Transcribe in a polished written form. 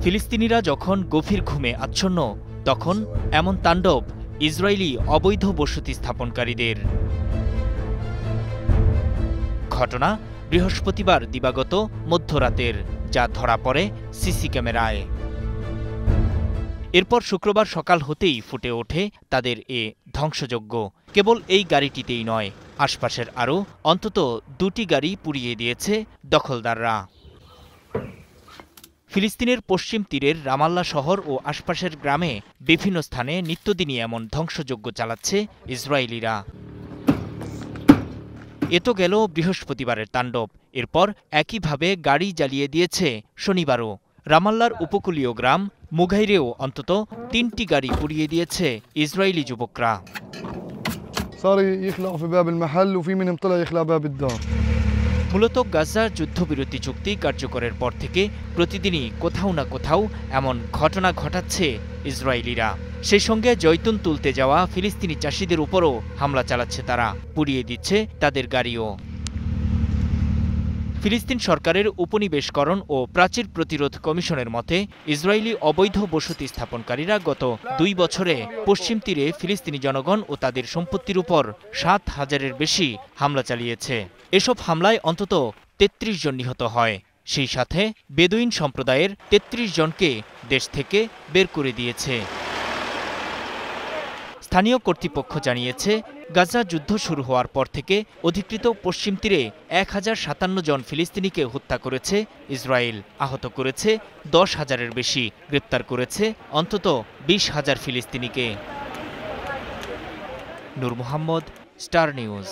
ফিলিস্তিনিরা যখন গভীর ঘুমে আচ্ছন্ন, তখন এমন তাণ্ডব ইসরায়েলি অবৈধ বসতি স্থাপনকারীদের। ঘটনা বৃহস্পতিবার দিবাগত মধ্যরাতের, যা ধরা পড়ে সিসি ক্যামেরায়। এরপর শুক্রবার সকাল হতেই ফুটে ওঠে তাদের এ ধ্বংসযজ্ঞ। কেবল এই গাড়িটিতেই নয়, আশপাশের আরও অন্তত ২টি গাড়ি পুড়িয়ে দিয়েছে দখলদাররা। ফিলিস্তিনের পশ্চিম তীরের রামাল্লা শহর ও আশপাশের গ্রামে বিভিন্ন স্থানে নিত্যদিনই এমন ধ্বংসযজ্ঞ চালাচ্ছে ইসরায়েলিরা। এ তো গেল বৃহস্পতিবারের তাণ্ডব। এরপর একইভাবে গাড়ি জ্বালিয়ে দিয়েছে শনিবারও। রামাল্লার উপকূলীয় গ্রাম মুঘাইরেও অন্তত ৩টি গাড়ি পুড়িয়ে দিয়েছে ইসরায়েলি যুবকরা। মূলত গাজার যুদ্ধবিরতি চুক্তি কার্যকরের পর থেকে প্রতিদিনই কোথাও না কোথাও এমন ঘটনা ঘটাচ্ছে ইসরায়েলিরা। সেই সঙ্গে জৈতুন তুলতে যাওয়া ফিলিস্তিনি চাষিদের উপরও হামলা চালাচ্ছে তারা, পুড়িয়ে দিচ্ছে তাদের গাড়িও। ফিলিস্তিন সরকারের উপনিবেশকরণ ও প্রাচীর প্রতিরোধ কমিশনের মতে ইসরায়েলি অবৈধ বসতি স্থাপনকারীরা গত ২ বছরে পশ্চিম তীরে ফিলিস্তিনি জনগণ ও তাদের সম্পত্তির উপর ৭,০০০-এর বেশি হামলা চালিয়েছে। এসব হামলায় অন্তত ৩৩ জন নিহত হয়। সেই সাথে বেদুইন সম্প্রদায়ের ৩৩ জনকে দেশ থেকে বের করে দিয়েছে। স্থানীয় কর্তৃপক্ষ জানিয়েছে, গাজা যুদ্ধ শুরু হওয়ার পর থেকে অধিকৃত পশ্চিম তীরে ১,০৫৭ জন ফিলিস্তিনিকে হত্যা করেছে ইসরায়েল, আহত করেছে ১০,০০০-এর বেশি, গ্রেপ্তার করেছে অন্তত ২০,০০০ ফিলিস্তিনিকে। নূর মোহাম্মদ, স্টার নিউজ।